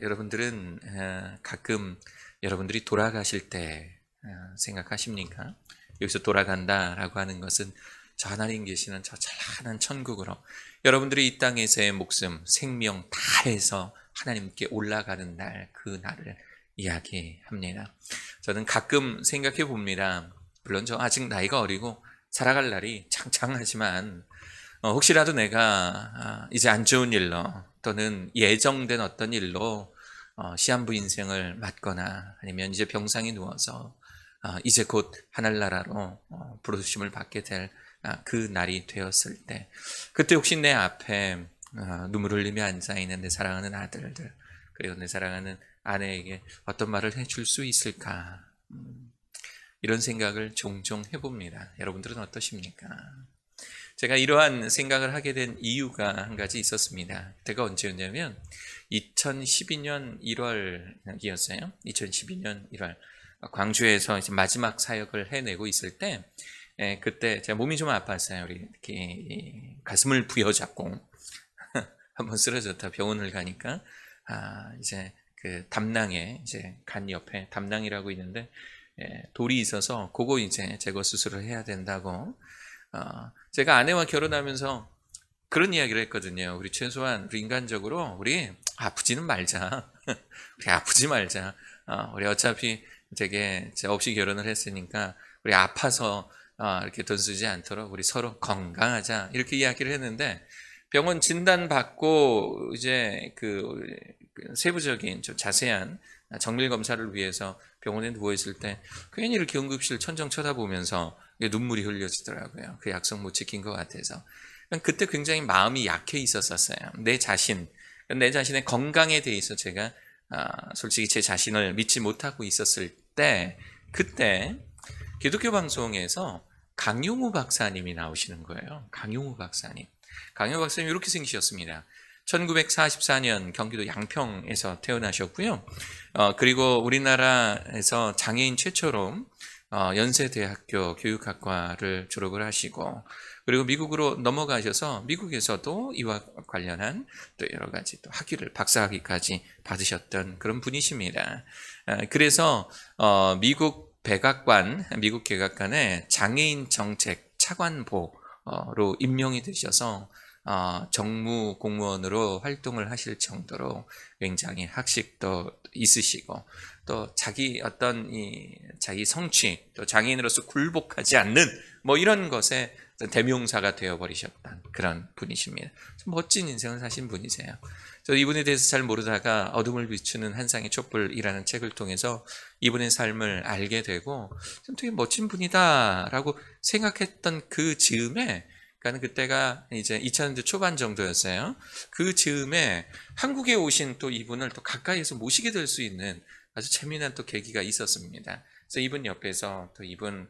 여러분들은 가끔 여러분들이 돌아가실 때 생각하십니까? 여기서 돌아간다라고 하는 것은 저 하나님 계시는 저 찬란한 천국으로 여러분들이 이 땅에서의 목숨, 생명 다 해서 하나님께 올라가는 날, 그 날을 이야기합니다. 저는 가끔 생각해 봅니다. 물론 저 아직 나이가 어리고 살아갈 날이 창창하지만 혹시라도 내가 이제 안 좋은 일로 또는 예정된 어떤 일로 시한부 인생을 맞거나 아니면 이제 병상에 누워서 이제 곧 하늘나라로 부르심을 받게 될 그 날이 되었을 때, 그때 혹시 내 앞에 눈물을 흘리며 앉아있는 내 사랑하는 아들들, 그리고 내 사랑하는 아내에게 어떤 말을 해줄 수 있을까, 이런 생각을 종종 해봅니다. 여러분들은 어떠십니까? 제가 이러한 생각을 하게 된 이유가 한 가지 있었습니다. 그때가 언제였냐면 2012년 1월이었어요. 2012년 1월 광주에서 이제 마지막 사역을 해내고 있을 때, 그때 제가 몸이 좀 아팠어요. 이렇게 가슴을 부여잡고 한번 쓰러졌다 병원을 가니까 이제 그 담낭에 이제 간 옆에 담낭이라고 있는데 돌이 있어서 그거 이제 제거 수술을 해야 된다고. 제가 아내와 결혼하면서 그런 이야기를 했거든요. 우리 최소한 우리 인간적으로 우리 아프지는 말자. 우리 아프지 말자. 우리 어차피 되게 없이 결혼을 했으니까 우리 아파서 이렇게 돈 쓰지 않도록 우리 서로 건강하자, 이렇게 이야기를 했는데, 병원 진단 받고 이제 그 세부적인 좀 자세한 정밀 검사를 위해서 병원에 누워 있을 때 괜히 이렇게 응급실 천정 쳐다보면서 눈물이 흘려지더라고요. 그 약속 못 지킨 것 같아서. 그때 굉장히 마음이 약해 있었어요. 내 자신의 건강에 대해서 제가 솔직히 제 자신을 믿지 못하고 있었을 때, 그때 기독교 방송에서 강용우 박사님이 나오시는 거예요. 강용우 박사님 이렇게 생기셨습니다. 1944년 경기도 양평에서 태어나셨고요. 그리고 우리나라에서 장애인 최초로 연세대학교 교육학과를 졸업을 하시고, 그리고 미국으로 넘어가셔서 미국에서도 이와 관련한 또 여러 가지 또 학위를, 박사학위까지 받으셨던 그런 분이십니다. 그래서 미국 개각관의 장애인 정책 차관보로 임명이 되셔서 정무 공무원으로 활동을 하실 정도로 굉장히 학식도 있으시고, 또 자기 자기 성취, 또 장애인으로서 굴복하지 않는 이런 것에 대명사가 되어버리셨던 그런 분이십니다. 멋진 인생을 사신 분이세요. 저 이분에 대해서 잘 모르다가 어둠을 비추는 한 쌍의 촛불이라는 책을 통해서 이분의 삶을 알게 되고, 좀 되게 멋진 분이다라고 생각했던 그 즈음에, 그러니까 그때가 이제 2000년대 초반 정도였어요. 그 즈음에 한국에 오신 또 이분을 또 가까이에서 모시게 될 수 있는 아주 재미난 또 계기가 있었습니다. 그래서 이분 옆에서 또 이분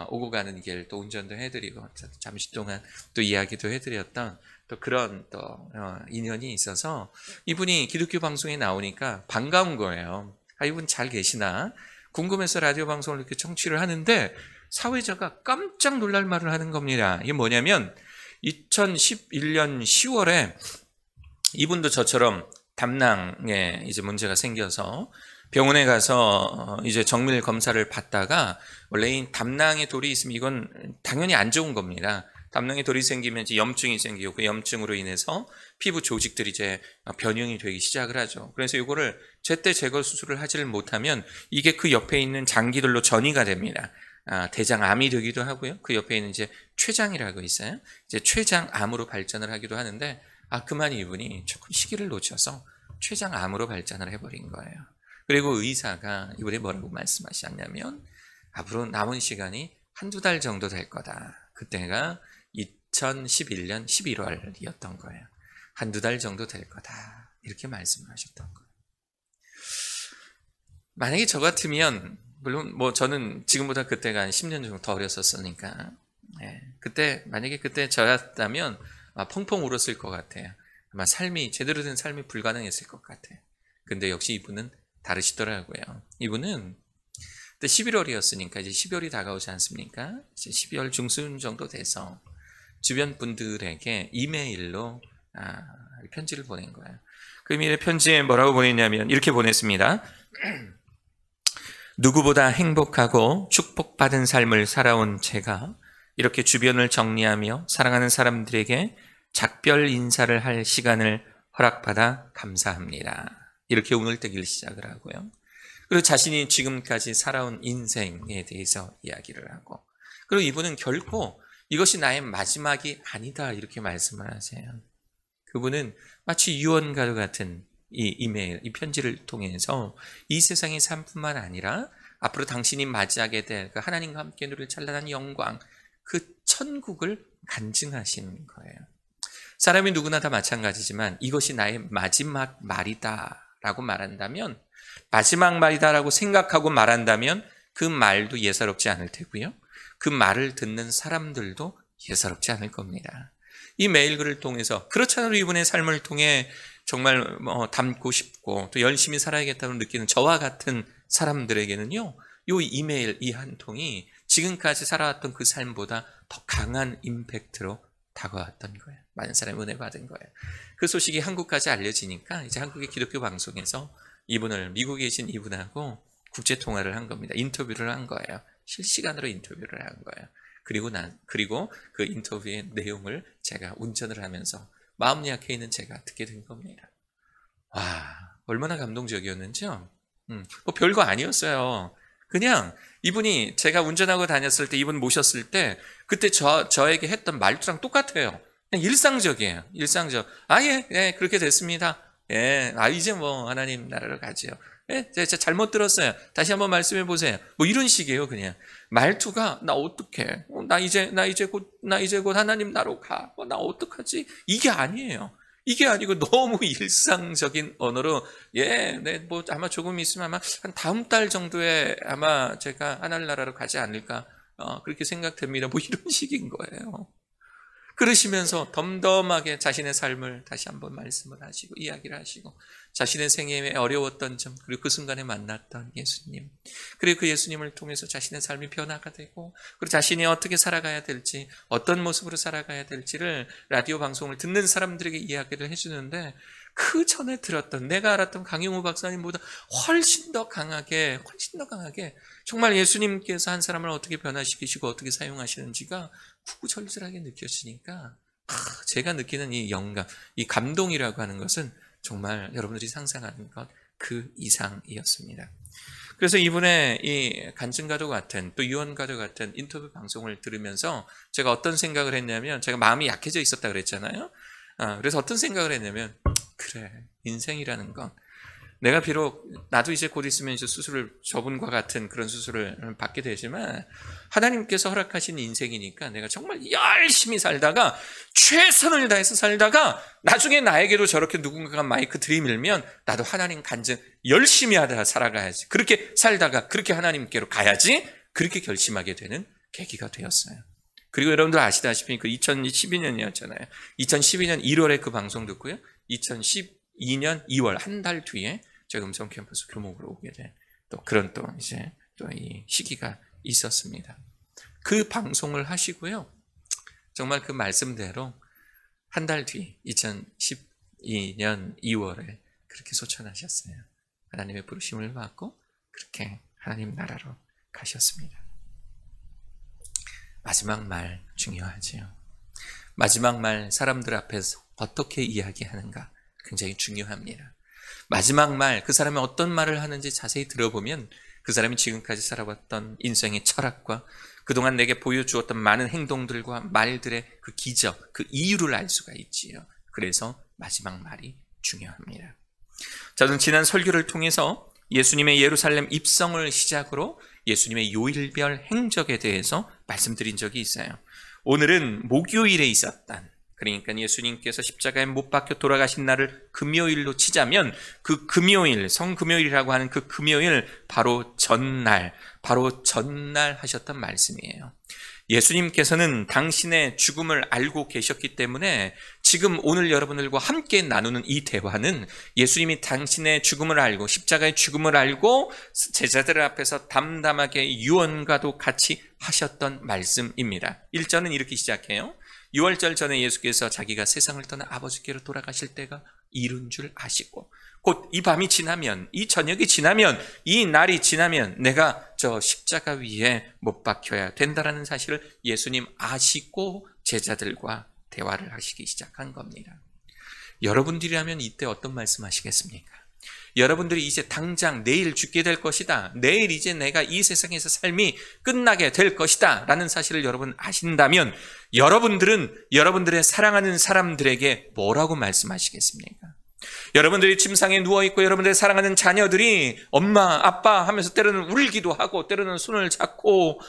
오고 가는 길 또 운전도 해드리고 잠시 동안 또 이야기도 해드렸던 또 그런 또 인연이 있어서, 이분이 기독교 방송에 나오니까 반가운 거예요. 이분 잘 계시나 궁금해서 라디오 방송을 이렇게 청취를 하는데, 사회자가 깜짝 놀랄 말을 하는 겁니다. 이게 뭐냐면 2011년 10월에 이분도 저처럼 담낭에 이제 문제가 생겨서 병원에 가서 이제 정밀 검사를 받다가, 원래 이 담낭에 돌이 있으면 이건 당연히 안 좋은 겁니다. 담낭에 돌이 생기면 이제 염증이 생기고, 그 염증으로 인해서 피부 조직들이 이제 변형이 되기 시작을 하죠. 그래서 이거를 제때 제거 수술을 하지를 못하면 이게 그 옆에 있는 장기들로 전이가 됩니다. 대장암이 되기도 하고요. 그 옆에 있는 이제 췌장이라고 있어요. 이제 췌장암으로 발전을 하기도 하는데, 그만 이분이 조금 시기를 놓쳐서 췌장암으로 발전을 해버린 거예요. 그리고 의사가 이분이 뭐라고 말씀하셨냐면, 앞으로 남은 시간이 한두 달 정도 될 거다. 그때가 2011년 11월이었던 거예요. 한두 달 정도 될 거다, 이렇게 말씀을 하셨던 거예요. 만약에 저 같으면, 물론 저는 지금보다 그때가 한 10년 정도 더 어렸었으니까, 만약에 그때 저였다면 펑펑 울었을 것 같아요. 아마 제대로 된 삶이 불가능했을 것 같아요. 근데 역시 이분은 다르시더라고요. 이분은 그때 11월이었으니까 이제 12월이 다가오지 않습니까? 이제 12월 중순 정도 돼서 주변 분들에게 이메일로 편지를 보낸 거예요. 그 이메일 편지에 뭐라고 보냈냐면 이렇게 보냈습니다. 누구보다 행복하고 축복받은 삶을 살아온 제가 이렇게 주변을 정리하며 사랑하는 사람들에게 작별 인사를 할 시간을 허락받아 감사합니다. 이렇게 오늘 되길 시작을 하고요. 그리고 자신이 지금까지 살아온 인생에 대해서 이야기를 하고, 그리고 이분은 결코 이것이 나의 마지막이 아니다 이렇게 말씀을 하세요. 그분은 마치 유언과도 같은 이 이메일, 이 편지를 통해서 이 세상의 삶뿐만 아니라 앞으로 당신이 맞이하게 될 그 하나님과 함께 누릴 찬란한 영광, 그 천국을 간증하시는 거예요. 사람이 누구나 다 마찬가지지만 이것이 나의 마지막 말이다 라고 말한다면, 마지막 말이다라고 생각하고 말한다면 그 말도 예사롭지 않을 테고요. 그 말을 듣는 사람들도 예사롭지 않을 겁니다. 이 메일글을 통해서 그렇잖아요. 이분의 삶을 통해 정말 담고 싶고 또 열심히 살아야겠다고 느끼는 저와 같은 사람들에게는요, 이 이메일 이 한 통이 지금까지 살아왔던 그 삶보다 더 강한 임팩트로 다가왔던 거예요. 많은 사람이 은혜 받은 거예요. 그 소식이 한국까지 알려지니까 이제 한국의 기독교 방송에서 이분을, 미국에 계신 이분하고 국제 통화를 한 겁니다. 인터뷰를 한 거예요. 실시간으로 인터뷰를 한 거예요. 그리고 그 인터뷰의 내용을 제가 운전을 하면서 마음 약해 있는 제가 듣게 된 겁니다. 와, 얼마나 감동적이었는지요. 뭐 별거 아니었어요. 그냥 이분이 제가 운전하고 다녔을 때, 이분 모셨을 때 그때 저에게 했던 말투랑 똑같아요. 그냥 일상적이에요. 일상적. 예, 그렇게 됐습니다. 예, 이제 뭐 하나님 나라로 가지요. 예, 제가 잘못 들었어요. 다시 한번 말씀해 보세요. 뭐 이런 식이에요. 그냥 말투가 나 어떡해? 나 이제 곧 하나님 나라로 가. 나 어떡하지? 이게 아니에요. 이게 아니고 너무 일상적인 언어로, 뭐 아마 조금 있으면 아마 한 다음 달 정도에 아마 제가 하나님 나라로 가지 않을까 그렇게 생각됩니다. 뭐 이런 식인 거예요. 그러시면서 덤덤하게 자신의 삶을 다시 한번 말씀을 하시고 이야기를 하시고, 자신의 생애에 어려웠던 점, 그리고 그 순간에 만났던 예수님, 그리고 그 예수님을 통해서 자신의 삶이 변화가 되고, 그리고 자신이 어떻게 살아가야 될지, 어떤 모습으로 살아가야 될지를 라디오 방송을 듣는 사람들에게 이야기를 해주는데, 그 전에 들었던, 내가 알았던 강용우 박사님보다 훨씬 더 강하게 정말 예수님께서 한 사람을 어떻게 변화시키시고 어떻게 사용하시는지가 구구절절하게 느껴지니까, 제가 느끼는 이 영감, 이 감동이라고 하는 것은 정말 여러분들이 상상하는 것 그 이상이었습니다. 그래서 이분의 이 간증과도 같은, 또 유언과도 같은 인터뷰 방송을 들으면서 제가 어떤 생각을 했냐면, 제가 마음이 약해져 있었다 그랬잖아요. 그래서 어떤 생각을 했냐면, 그래, 인생이라는 건 내가 비록 나도 이제 곧 있으면 이제 수술을, 저분과 같은 그런 수술을 받게 되지만 하나님께서 허락하신 인생이니까 내가 정말 열심히 살다가 최선을 다해서 살다가 나중에 나에게도 저렇게 누군가가 마이크 들이밀면 나도 하나님 간증 열심히 하다 살아가야지, 그렇게 살다가 그렇게 하나님께로 가야지, 그렇게 결심하게 되는 계기가 되었어요. 그리고 여러분들 아시다시피 그 2012년이었잖아요. 2012년 1월에 그 방송 듣고요, 2012년 2월 한 달 뒤에 제가 음성 캠퍼스 교목으로 오게 된 또 그런 또 이제 또 이 시기가 있었습니다. 그 방송을 하시고요, 정말 그 말씀대로 한 달 뒤 2012년 2월에 그렇게 소천하셨어요. 하나님의 부르심을 받고 그렇게 하나님 나라로 가셨습니다. 마지막 말 중요하지요. 마지막 말, 사람들 앞에서 어떻게 이야기하는가 굉장히 중요합니다. 마지막 말, 그 사람이 어떤 말을 하는지 자세히 들어보면 그 사람이 지금까지 살아왔던 인생의 철학과 그동안 내게 보여주었던 많은 행동들과 말들의 그 기적, 그 이유를 알 수가 있지요. 그래서 마지막 말이 중요합니다. 저는 지난 설교를 통해서 예수님의 예루살렘 입성을 시작으로 예수님의 요일별 행적에 대해서 말씀드린 적이 있어요. 오늘은 목요일에 있었던, 그러니까 예수님께서 십자가에 못 박혀 돌아가신 날을 금요일로 치자면 그 금요일, 성금요일이라고 하는 그 금요일 바로 전날 하셨던 말씀이에요. 예수님께서는 당신의 죽음을 알고 계셨기 때문에 지금 오늘 여러분들과 함께 나누는 이 대화는 예수님이 당신의 죽음을 알고, 십자가의 죽음을 알고 제자들 앞에서 담담하게 유언과도 같이 하셨던 말씀입니다. 1절은 이렇게 시작해요. 6월절 전에 예수께서 자기가 세상을 떠나 아버지께로 돌아가실 때가 이룬 줄 아시고 곧 이 밤이 지나면, 이 저녁이 지나면, 이 날이 지나면 내가 저 십자가 위에 못 박혀야 된다라는 사실을 예수님 아시고 제자들과 대화를 하시기 시작한 겁니다. 여러분들이라면 이때 어떤 말씀하시겠습니까? 여러분들이 이제 당장 내일 죽게 될 것이다, 내일 이제 내가 이 세상에서 삶이 끝나게 될 것이다 라는 사실을 여러분 아신다면 여러분들은 여러분들의 사랑하는 사람들에게 뭐라고 말씀하시겠습니까? 여러분들이 침상에 누워있고 여러분들의 사랑하는 자녀들이 엄마 아빠 하면서 때로는 울기도 하고 때로는 손을 잡고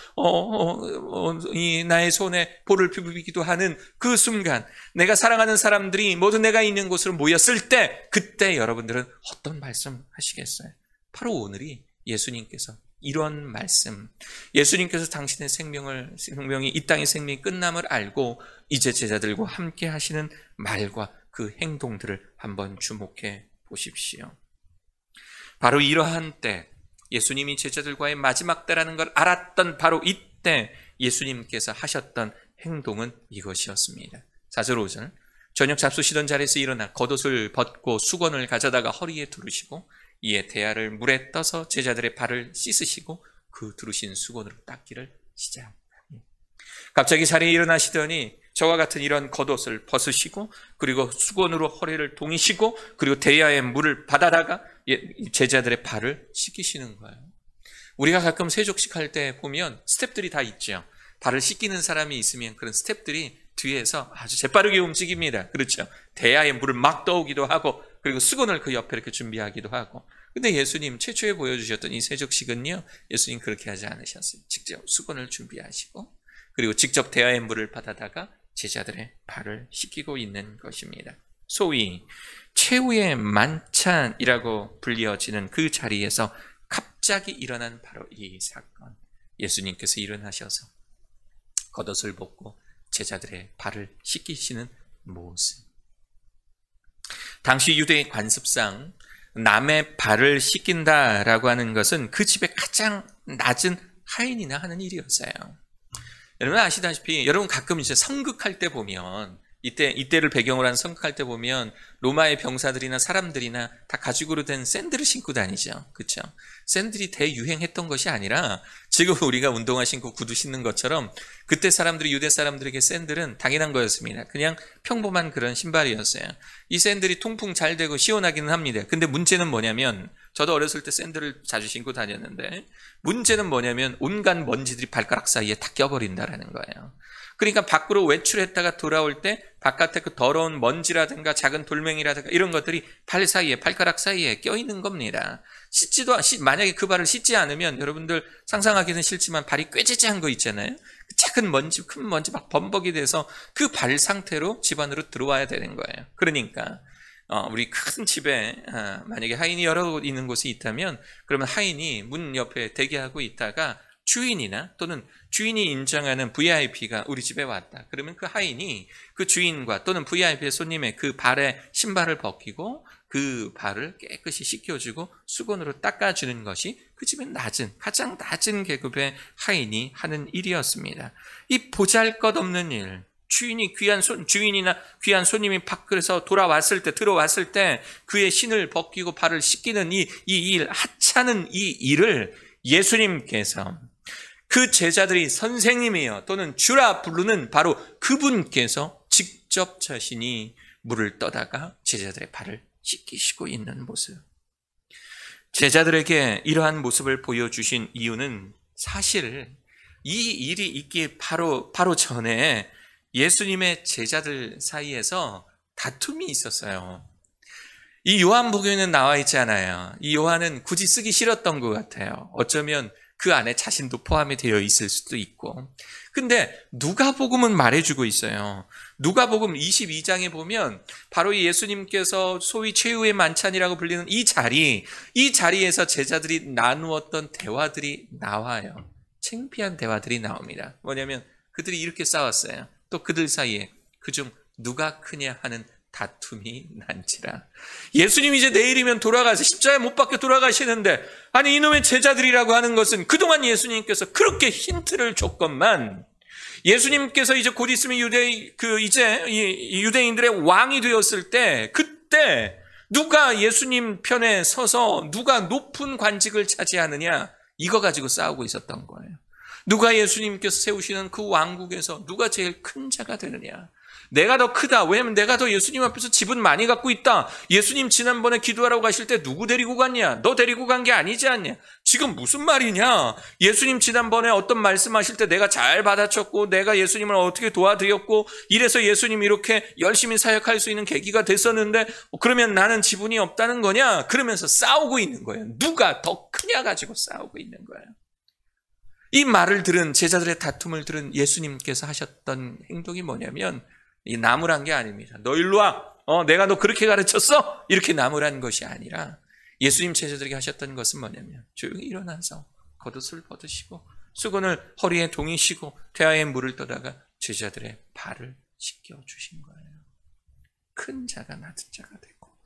이 나의 손에 볼을 비비기도 하는 그 순간, 내가 사랑하는 사람들이 모두 내가 있는 곳으로 모였을 때 그때 여러분들은 어떤 말씀 하시겠어요? 바로 오늘이 예수님께서 이런 말씀, 예수님께서 당신의 생명이 이 땅의 생명이 끝남을 알고 이제 제자들과 함께 하시는 말과 그 행동들을 한번 주목해 보십시오. 바로 이러한 때, 예수님이 제자들과의 마지막 때라는 걸 알았던 바로 이때 예수님께서 하셨던 행동은 이것이었습니다. 4절 5절, 저녁 잡수시던 자리에서 일어나 겉옷을 벗고 수건을 가져다가 허리에 두르시고 이에 대야를 물에 떠서 제자들의 발을 씻으시고 그 두르신 수건으로 닦기를 시작합니다. 갑자기 자리에 일어나시더니 저와 같은 이런 겉옷을 벗으시고 그리고 수건으로 허리를 동이시고 그리고 대야에 물을 받아다가 제자들의 발을 씻기시는 거예요. 우리가 가끔 세족식 할 때 보면 스텝들이 다 있죠. 발을 씻기는 사람이 있으면 그런 스텝들이 뒤에서 아주 재빠르게 움직입니다. 그렇죠. 대야에 물을 막 떠오기도 하고 그리고 수건을 그 옆에 이렇게 준비하기도 하고. 근데 예수님 최초에 보여주셨던 이 세족식은요, 예수님 그렇게 하지 않으셨어요. 직접 수건을 준비하시고 그리고 직접 대야의 물을 받아다가 제자들의 발을 씻기고 있는 것입니다. 소위 최후의 만찬이라고 불려지는 그 자리에서 갑자기 일어난 바로 이 사건, 예수님께서 일어나셔서 겉옷을 벗고 제자들의 발을 씻기시는 모습. 당시 유대의 관습상 남의 발을 씻긴다라고 하는 것은 그 집의 가장 낮은 하인이나 하는 일이었어요. 여러분 아시다시피 여러분 가끔 이제 성극할 때 보면 이때를 배경으로 한 성극할 때 보면 로마의 병사들이나 사람들이나 다 가죽으로 된 샌들을 신고 다니죠. 그렇죠? 샌들이 대유행했던 것이 아니라 지금 우리가 운동화 신고 구두 신는 것처럼 그때 사람들이 유대 사람들에게 샌들은 당연한 거였습니다. 그냥 평범한 그런 신발이었어요. 이 샌들이 통풍 잘 되고 시원하기는 합니다. 근데 문제는 뭐냐면 저도 어렸을 때 샌들을 자주 신고 다녔는데 문제는 뭐냐면 온갖 먼지들이 발가락 사이에 다 껴버린다라는 거예요. 그러니까 밖으로 외출했다가 돌아올 때 바깥에 그 더러운 먼지라든가 작은 돌멩이라든가 이런 것들이 발 사이에, 발가락 사이에 껴있는 겁니다. 만약에 그 발을 씻지 않으면 여러분들 상상하기는 싫지만 발이 꾀지지한 거 있잖아요. 그 작은 먼지, 큰 먼지 막 범벅이 돼서 그 발 상태로 집 안으로 들어와야 되는 거예요. 그러니까 우리 큰 집에 만약에 하인이 여러 곳 있는 곳이 있다면 그러면 하인이 문 옆에 대기하고 있다가 주인이나 또는 주인이 인정하는 VIP가 우리 집에 왔다. 그러면 그 하인이 그 주인과 또는 VIP의 손님의 그 발에 신발을 벗기고 그 발을 깨끗이 씻겨주고 수건으로 닦아주는 것이 그 집의 가장 낮은 계급의 하인이 하는 일이었습니다. 이 보잘것없는 일, 주인이나 귀한 손님이 밖에서 들어왔을 때 그의 신을 벗기고 발을 씻기는 이 일, 하찮은 이 일을 예수님께서 그 제자들이 선생님이여 또는 주라 부르는 바로 그분께서 직접 자신이 물을 떠다가 제자들의 발을 씻기시고 있는 모습. 제자들에게 이러한 모습을 보여주신 이유는 사실 이 일이 있기 바로 전에 예수님의 제자들 사이에서 다툼이 있었어요. 이 요한복음에는 나와 있지 않아요. 이 요한은 굳이 쓰기 싫었던 것 같아요. 어쩌면 그 안에 자신도 포함이 되어 있을 수도 있고. 근데 누가복음은 말해주고 있어요. 누가복음 22장에 보면 바로 이 예수님께서 소위 최후의 만찬이라고 불리는 이 자리에서 제자들이 나누었던 대화들이 나와요. 창피한 대화들이 나옵니다. 뭐냐면 그들이 이렇게 싸웠어요. 또 그들 사이에 그중 누가 크냐 하는 다툼이 난지라. 예수님이 이제 내일이면 돌아가서 십자가에 못 박혀 돌아가시는데 아니 이놈의 제자들이라고 하는 것은 그동안 예수님께서 그렇게 힌트를 줬건만 예수님께서 이제 곧 있으면 유대인들의 왕이 되었을 때 그때 누가 예수님 편에 서서 누가 높은 관직을 차지하느냐, 이거 가지고 싸우고 있었던 거예요. 누가 예수님께서 세우시는 그 왕국에서 누가 제일 큰 자가 되느냐, 내가 더 크다. 왜냐면 내가 더 예수님 앞에서 지분 많이 갖고 있다. 예수님 지난번에 기도하라고 가실 때 누구 데리고 갔냐? 너 데리고 간 게 아니지 않냐? 지금 무슨 말이냐? 예수님 지난번에 어떤 말씀하실 때 내가 잘 받아쳤고 내가 예수님을 어떻게 도와드렸고 이래서 예수님 이렇게 열심히 사역할 수 있는 계기가 됐었는데 그러면 나는 지분이 없다는 거냐? 그러면서 싸우고 있는 거예요. 누가 더 크냐 가지고 싸우고 있는 거예요. 이 말을 들은 제자들의 다툼을 들은 예수님께서 하셨던 행동이 뭐냐면 이 나무란 게 아닙니다. 너 일로 와. 내가 너 그렇게 가르쳤어? 이렇게 나무란 것이 아니라 예수님 제자들에게 하셨던 것은 뭐냐면 조용히 일어나서 겉옷을 벗으시고 수건을 허리에 동이시고 태아에 물을 떠다가 제자들의 발을 씻겨주신 거예요. 큰 자가 낮은 자가 되고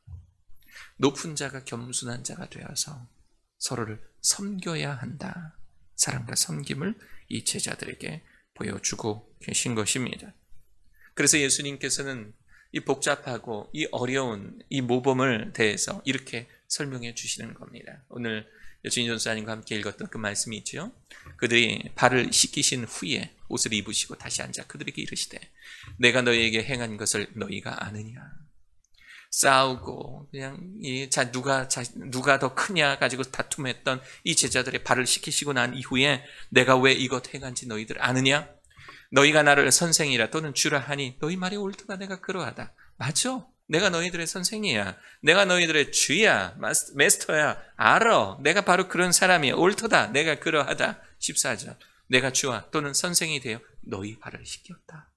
높은 자가 겸손한 자가 되어서 서로를 섬겨야 한다. 사랑과 섬김을 이 제자들에게 보여주고 계신 것입니다. 그래서 예수님께서는 이 복잡하고 이 어려운 이 모범을 대해서 이렇게 설명해 주시는 겁니다. 오늘 여주인 전사님과 함께 읽었던 그 말씀이 있죠. 그들이 발을 씻기신 후에 옷을 입으시고 다시 앉아 그들에게 이르시되 내가 너희에게 행한 것을 너희가 아느냐. 싸우고 그냥 누가 더 크냐 가지고 다툼했던 이 제자들의 발을 씻기시고 난 이후에 내가 왜 이것 행한지 너희들 아느냐? 너희가 나를 선생이라 또는 주라 하니 너희 말이 옳도다. 내가 그러하다. 맞아. 내가 너희들의 선생이야. 내가 너희들의 주야. 마스터야. 알아. 내가 바로 그런 사람이야. 옳도다. 내가 그러하다. 14절. 내가 주와 또는 선생이 되어 너희 발을 씻겼다.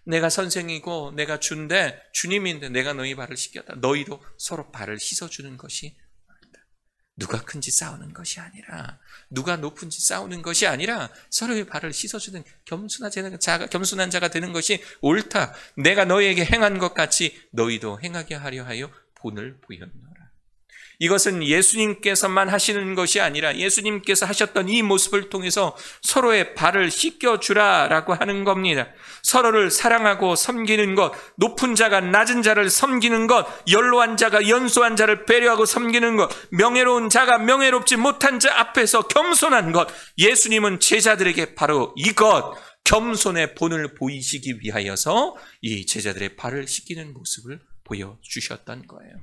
내가 선생이고 내가 주인데 주님인데 내가 너희 발을 씻겼다. 너희도 서로 발을 씻어주는 것이 누가 큰지 싸우는 것이 아니라 누가 높은지 싸우는 것이 아니라 서로의 발을 씻어주는 겸손한 자가 되는 것이 옳다. 내가 너희에게 행한 것 같이 너희도 행하게 하려 하여 본을 보였노라. 이것은 예수님께서만 하시는 것이 아니라 예수님께서 하셨던 이 모습을 통해서 서로의 발을 씻겨주라라고 하는 겁니다. 서로를 사랑하고 섬기는 것, 높은 자가 낮은 자를 섬기는 것, 연로한 자가 연소한 자를 배려하고 섬기는 것, 명예로운 자가 명예롭지 못한 자 앞에서 겸손한 것, 예수님은 제자들에게 바로 이것, 겸손의 본을 보이시기 위하여서 이 제자들의 발을 씻기는 모습을 보여주셨던 거예요.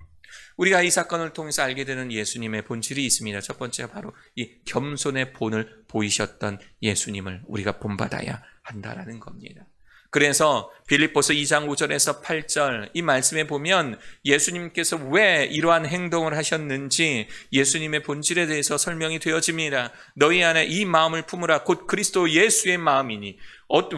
우리가 이 사건을 통해서 알게 되는 예수님의 본질이 있습니다. 첫 번째가 바로 이 겸손의 본을 보이셨던 예수님을 우리가 본받아야 한다라는 겁니다. 그래서 빌립보서 2장 5절에서 8절 이 말씀에 보면 예수님께서 왜 이러한 행동을 하셨는지 예수님의 본질에 대해서 설명이 되어집니다. 너희 안에 이 마음을 품으라 곧 그리스도 예수의 마음이니.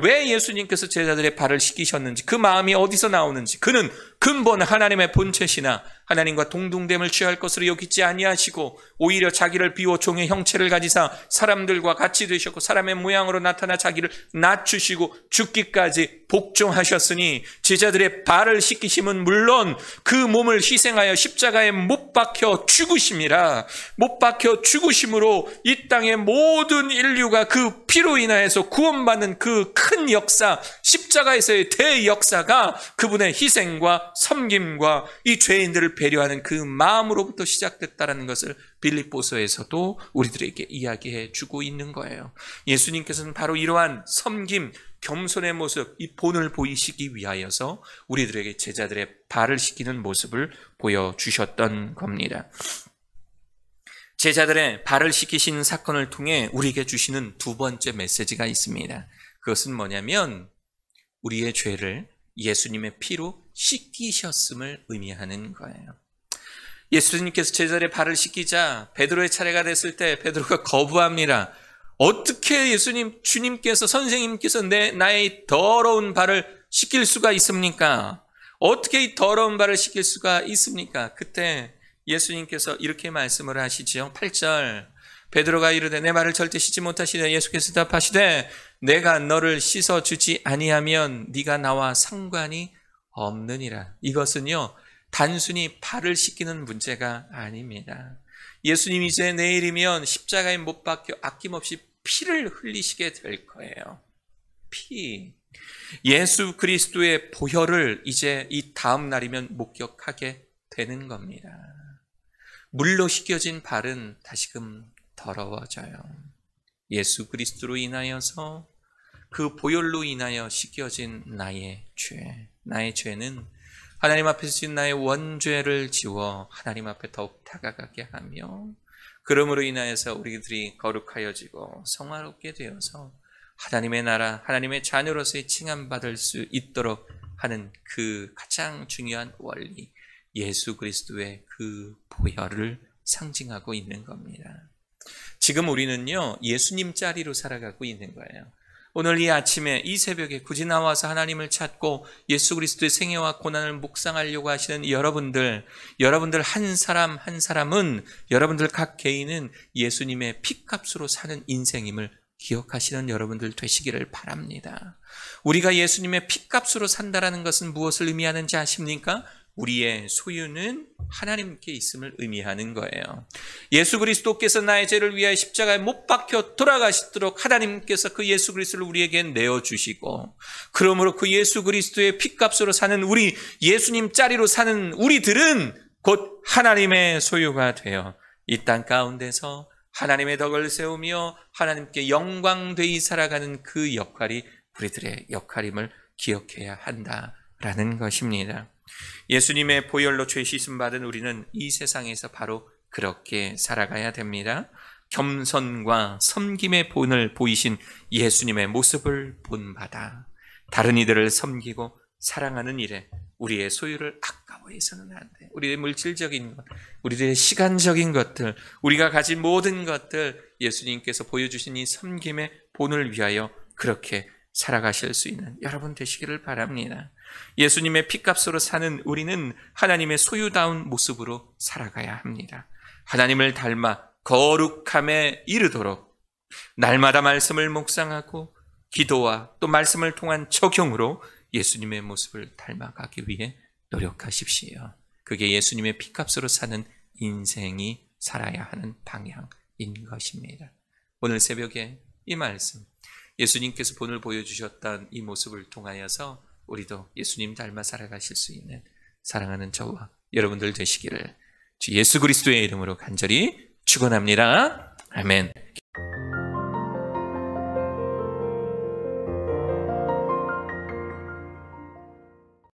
왜 예수님께서 제자들의 발을 씻기셨는지, 그 마음이 어디서 나오는지, 그는 근본 하나님의 본체시나 하나님과 동등됨을 취할 것으로 여기지 아니하시고 오히려 자기를 비워 종의 형체를 가지사 사람들과 같이 되셨고 사람의 모양으로 나타나 자기를 낮추시고 죽기까지 복종하셨으니 제자들의 발을 씻기심은 물론 그 몸을 희생하여 십자가에 못 박혀 죽으심이라. 못 박혀 죽으심으로 이 땅의 모든 인류가 그 피로 인하여서 구원받는 그 큰 역사, 십자가에서의 대역사가 그분의 희생과 섬김과 이 죄인들을 배려하는 그 마음으로부터 시작됐다는 것을 빌립보서에서도 우리들에게 이야기해 주고 있는 거예요. 예수님께서는 바로 이러한 섬김, 겸손의 모습, 이 본을 보이시기 위하여서 우리들에게 제자들의 발을 씻기는 모습을 보여주셨던 겁니다. 제자들의 발을 씻기신 사건을 통해 우리에게 주시는 두 번째 메시지가 있습니다. 그것은 뭐냐면 우리의 죄를 예수님의 피로 씻기셨음을 의미하는 거예요. 예수님께서 제자들의 발을 씻기자 베드로의 차례가 됐을 때 베드로가 거부합니다. 어떻게 주님께서 선생님께서 나의 더러운 발을 씻길 수가 있습니까? 어떻게 이 더러운 발을 씻길 수가 있습니까? 그때 예수님께서 이렇게 말씀을 하시지요. 8절 베드로가 이르되 내 발을 절대 씻지 못하시되 예수께서 답하시되 내가 너를 씻어주지 아니하면 네가 나와 상관이 없느니라. 이것은요 단순히 발을 씻기는 문제가 아닙니다. 예수님 이제 내일이면 십자가에 못 박혀 아낌없이 피를 흘리시게 될 거예요. 피. 예수 그리스도의 보혈을 이제 이 다음 날이면 목격하게 되는 겁니다. 물로 씻겨진 발은 다시금 더러워져요. 예수 그리스도로 인하여서 그 보혈로 인하여 씻겨진 나의 죄는 하나님 앞에서 지은 나의 원죄를 지워 하나님 앞에 더욱 다가가게 하며, 그러므로 인하여서 우리들이 거룩하여지고 성화롭게 되어서 하나님의 나라, 하나님의 자녀로서의 칭함받을 수 있도록 하는 그 가장 중요한 원리, 예수 그리스도의 그 보혈을 상징하고 있는 겁니다. 지금 우리는요, 예수님 자리로 살아가고 있는 거예요. 오늘 이 아침에, 이 새벽에 굳이 나와서 하나님을 찾고 예수 그리스도의 생애와 고난을 묵상하려고 하시는 여러분들 한 사람 한 사람은, 여러분들 각 개인은 예수님의 피값으로 사는 인생임을 기억하시는 여러분들 되시기를 바랍니다. 우리가 예수님의 피값으로 산다라는 것은 무엇을 의미하는지 아십니까? 우리의 소유는 하나님께 있음을 의미하는 거예요. 예수 그리스도께서 나의 죄를 위하여 십자가에 못 박혀 돌아가시도록 하나님께서 그 예수 그리스도를 우리에게 내어주시고, 그러므로 그 예수 그리스도의 피값으로 사는 우리, 예수님 자리로 사는 우리들은 곧 하나님의 소유가 되어 이 땅 가운데서 하나님의 덕을 세우며 하나님께 영광되이 살아가는 그 역할이 우리들의 역할임을 기억해야 한다라는 것입니다. 예수님의 보혈로 죄 씻음 받은 우리는 이 세상에서 바로 그렇게 살아가야 됩니다. 겸손과 섬김의 본을 보이신 예수님의 모습을 본받아 다른 이들을 섬기고 사랑하는 일에 우리의 소유를 아까워해서는 안 돼. 우리의 물질적인 것, 우리의 시간적인 것들, 우리가 가진 모든 것들, 예수님께서 보여주신 이 섬김의 본을 위하여 그렇게 살아가실 수 있는 여러분 되시기를 바랍니다. 예수님의 피값으로 사는 우리는 하나님의 소유다운 모습으로 살아가야 합니다. 하나님을 닮아 거룩함에 이르도록 날마다 말씀을 묵상하고 기도와 또 말씀을 통한 적용으로 예수님의 모습을 닮아가기 위해 노력하십시오. 그게 예수님의 피값으로 사는 인생이 살아야 하는 방향인 것입니다. 오늘 새벽에 이 말씀, 예수님께서 본을 보여주셨던 이 모습을 통하여서 우리도 예수님 닮아 살아가실 수 있는 사랑하는 저와 여러분들 되시기를 주 예수 그리스도의 이름으로 간절히 축원합니다. 아멘.